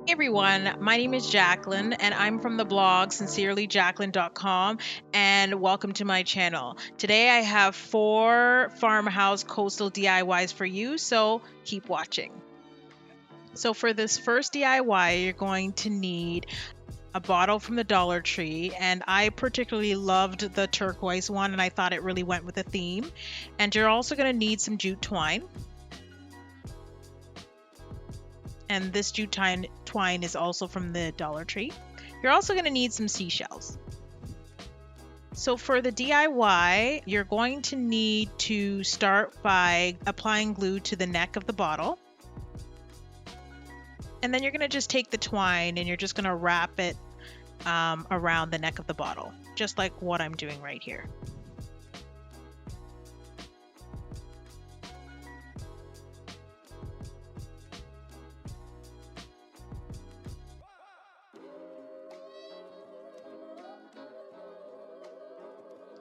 Hey everyone, my name is Jacqueline and I'm from the blog sincerelyjackline.com and welcome to my channel. Today I have 4 farmhouse coastal DIYs for you, so keep watching. So for this first DIY, you're going to need a bottle from the Dollar Tree, and I particularly loved the turquoise one and I thought it really went with the theme. And you're also going to need some jute twine. And this jute twine is also from the Dollar Tree. You're also going to need some seashells. So for the DIY, you're going to need to start by applying glue to the neck of the bottle. And then you're going to just take the twine and you're just going to wrap it around the neck of the bottle, just like what I'm doing right here.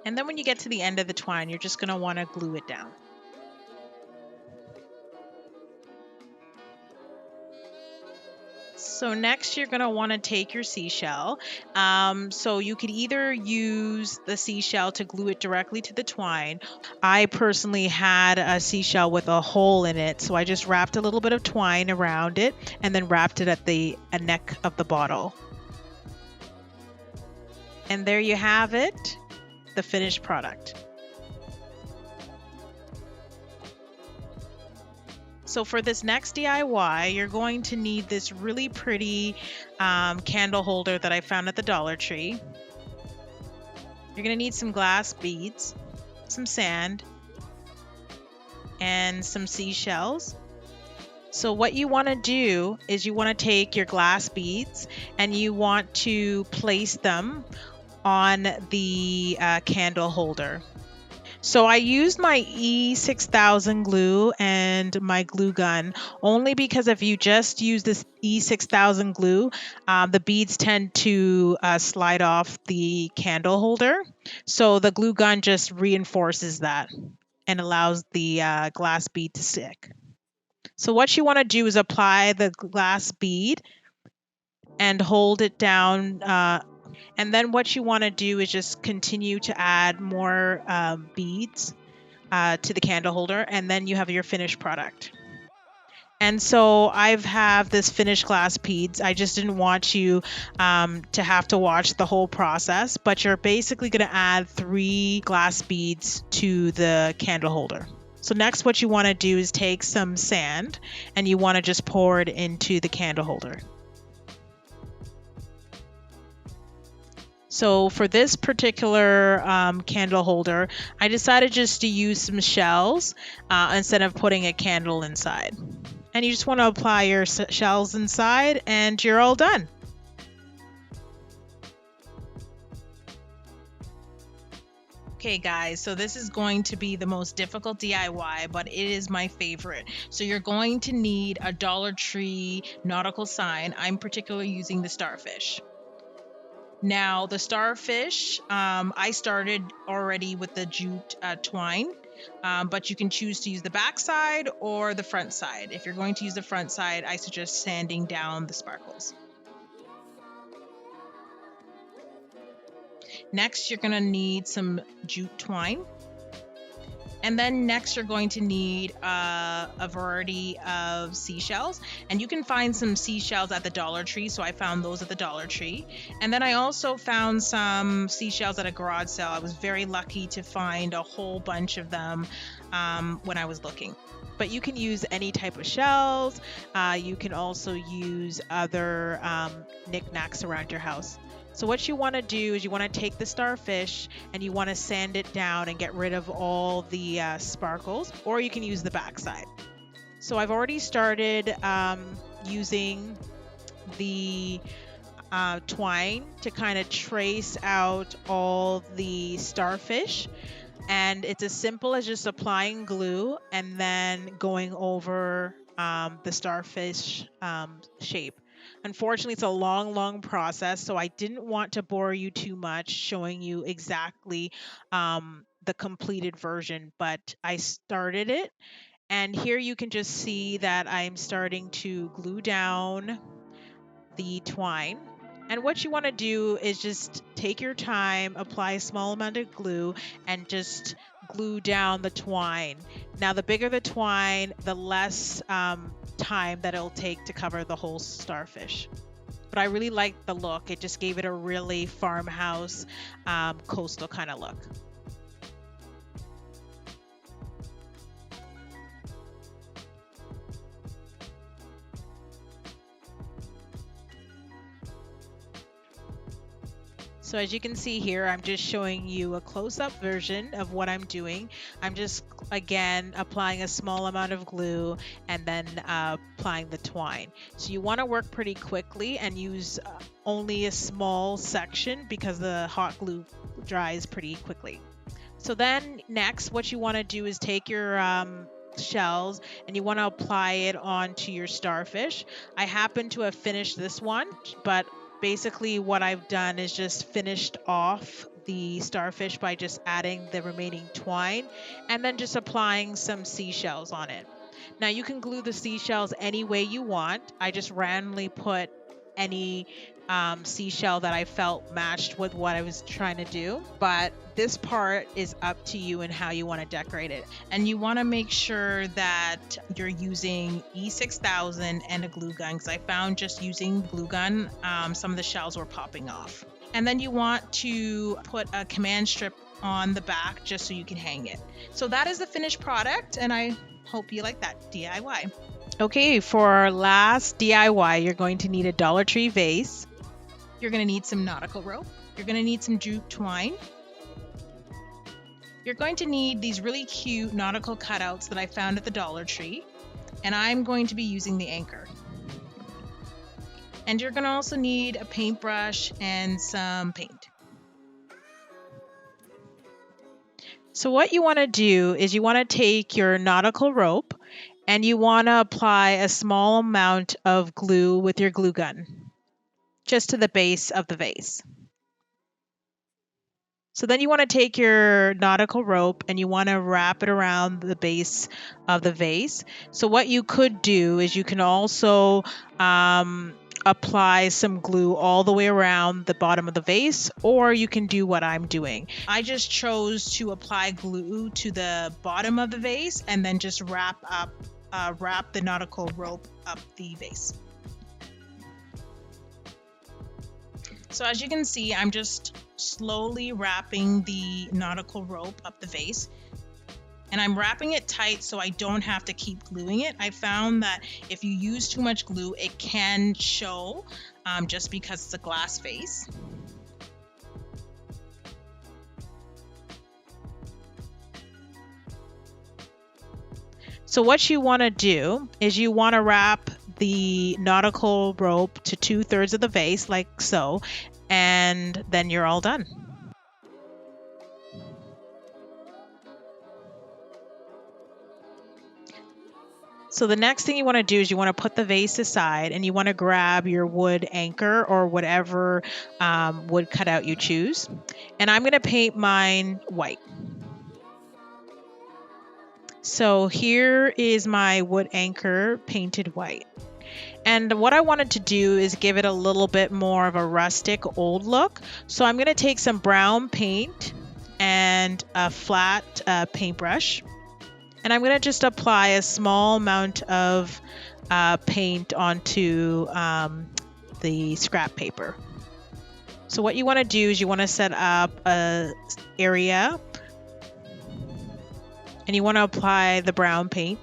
And then when you get to the end of the twine, you're just going to want to glue it down. So next you're going to want to take your seashell. So you could either use the seashell to glue it directly to the twine. I personally had a seashell with a hole in it, so I just wrapped a little bit of twine around it and then wrapped it at the neck of the bottle. And there you have it, the finished product. So for this next DIY, you're going to need this really pretty candle holder that I found at the Dollar Tree. You're going to need some glass beads, some sand, and some seashells. So what you want to do is you want to take your glass beads and you want to place them on the candle holder. So I used my E6000 glue and my glue gun only because if you just use this E6000 glue, the beads tend to slide off the candle holder. So the glue gun just reinforces that and allows the glass bead to stick. So what you want to do is apply the glass bead and hold it down. And then what you want to do is just continue to add more beads to the candle holder, and then you have your finished product. And so I have this finished glass beads. I just didn't want you to have to watch the whole process, but you're basically going to add 3 glass beads to the candle holder. So next what you want to do is take some sand and you want to just pour it into the candle holder. So for this particular candle holder, I decided just to use some shells instead of putting a candle inside. And you just want to apply your shells inside and you're all done. Okay guys, so this is going to be the most difficult DIY, but it is my favorite. So you're going to need a Dollar Tree nautical sign. I'm particularly using the starfish. Now the starfish, I started already with the jute twine, but you can choose to use the back side or the front side. If you're going to use the front side, I suggest sanding down the sparkles. Next, you're going to need some jute twine. And then next you're going to need a variety of seashells, and you can find some seashells at the Dollar Tree, so I found those at the Dollar Tree. And then I also found some seashells at a garage sale. I was very lucky to find a whole bunch of them when I was looking. But you can use any type of shells. You can also use other knickknacks around your house. So what you want to do is you want to take the starfish and you want to sand it down and get rid of all the sparkles, or you can use the backside. So I've already started using the twine to kind of trace out all the starfish. And it's as simple as just applying glue and then going over the starfish shape. Unfortunately, it's a long process, so I didn't want to bore you too much showing you exactly the completed version, but I started it. And here you can just see that I'm starting to glue down the twine. And what you want to do is just take your time, apply a small amount of glue, and just glue down the twine. Now, the bigger the twine, the less time that it'll take to cover the whole starfish. But I really liked the look. It just gave it a really farmhouse, coastal kind of look. So as you can see here, I'm just showing you a close-up version of what I'm doing. I'm just, again, applying a small amount of glue and then applying the twine. So you want to work pretty quickly and use only a small section because the hot glue dries pretty quickly. So then next, what you want to do is take your shells and you want to apply it onto your starfish. I happen to have finished this one, but basically what I've done is just finished off the starfish by just adding the remaining twine and then just applying some seashells on it. Now you can glue the seashells any way you want. I just randomly put any seashell that I felt matched with what I was trying to do, but this part is up to you and how you want to decorate it. And you want to make sure that you're using E6000 and a glue gun, because I found just using glue gun, some of the shells were popping off. And then you want to put a command strip on the back just so you can hang it. So that is the finished product, and I hope you like that DIY. Okay, for our last DIY, you're going to need a Dollar Tree vase. You're going to need some nautical rope. You're going to need some jute twine. You're going to need these really cute nautical cutouts that I found at the Dollar Tree, and I'm going to be using the anchor. And you're going to also need a paintbrush and some paint. So what you want to do is you want to take your nautical rope and you want to apply a small amount of glue with your glue gun just to the base of the vase. So then you want to take your nautical rope and you want to wrap it around the base of the vase. So what you could do is you can also apply some glue all the way around the bottom of the vase, or you can do what I'm doing. I just chose to apply glue to the bottom of the vase and then just wrap the nautical rope up the vase. So as you can see, I'm just slowly wrapping the nautical rope up the vase. And I'm wrapping it tight so I don't have to keep gluing it. I found that if you use too much glue, it can show just because it's a glass vase. So what you want to do is you want to wrap the nautical rope to 2/3 of the vase like so, and then you're all done. So the next thing you want to do is you want to put the vase aside and you want to grab your wood anchor or whatever wood cutout you choose. And I'm going to paint mine white. So here is my wood anchor painted white. And what I wanted to do is give it a little bit more of a rustic old look. So I'm going to take some brown paint and a flat paintbrush. And I'm going to just apply a small amount of paint onto the scrap paper. So what you want to do is you want to set up an area and you want to apply the brown paint.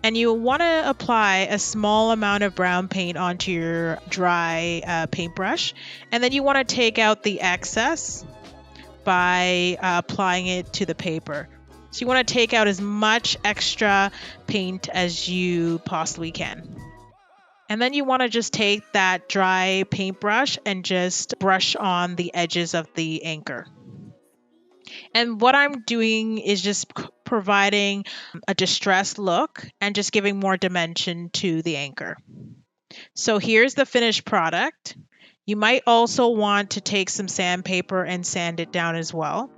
And you want to apply a small amount of brown paint onto your dry paintbrush. And then you want to take out the excess by applying it to the paper. So you want to take out as much extra paint as you possibly can. And then you want to just take that dry paintbrush and just brush on the edges of the anchor. And what I'm doing is just providing a distressed look and just giving more dimension to the anchor. So here's the finished product. You might also want to take some sandpaper and sand it down as well.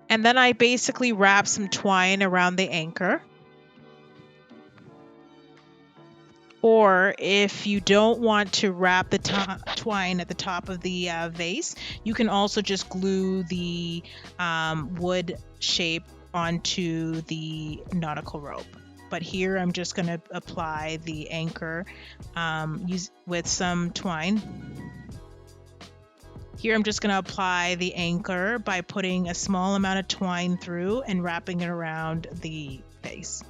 And then I basically wrap some twine around the anchor. Or if you don't want to wrap the twine at the top of the vase, you can also just glue the wood shape onto the nautical rope. But here I'm just going to apply the anchor with some twine. Here I'm just going to apply the anchor by putting a small amount of twine through and wrapping it around the vase.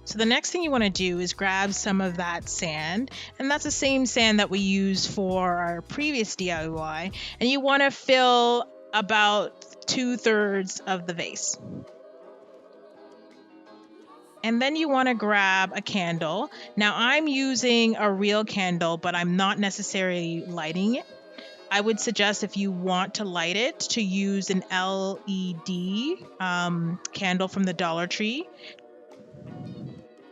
So the next thing you want to do is grab some of that sand, and that's the same sand that we used for our previous DIY, and you want to fill about 2/3 of the vase. And then you want to grab a candle. Now I'm using a real candle, but I'm not necessarily lighting it. I would suggest, if you want to light it, to use an LED candle from the Dollar Tree,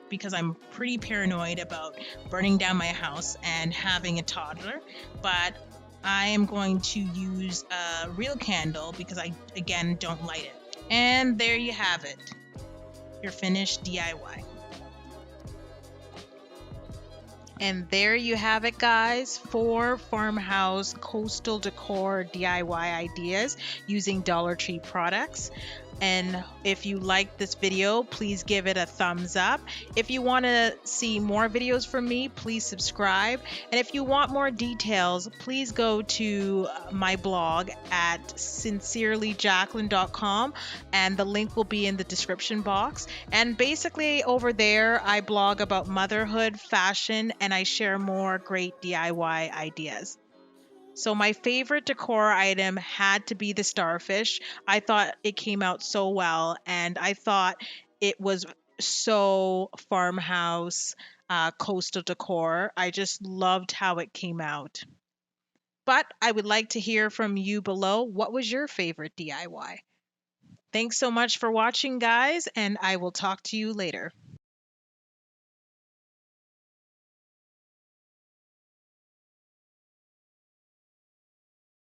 because I'm pretty paranoid about burning down my house and having a toddler. But I am going to use a real candle because I, again, don't light it. And there you have it, your finished DIY. And there you have it, guys, 4 farmhouse coastal decor DIY ideas using Dollar Tree products. And if you like this video, please give it a thumbs up. If you want to see more videos from me, please subscribe. And if you want more details, please go to my blog at sincerelyjackline.com, and the link will be in the description box. And basically over there, I blog about motherhood, fashion, and I share more great DIY ideas. So my favorite decor item had to be the starfish. I thought it came out so well, and I thought it was so farmhouse coastal decor. I just loved how it came out. But I would like to hear from you below. What was your favorite DIY? Thanks so much for watching, guys, and I will talk to you later.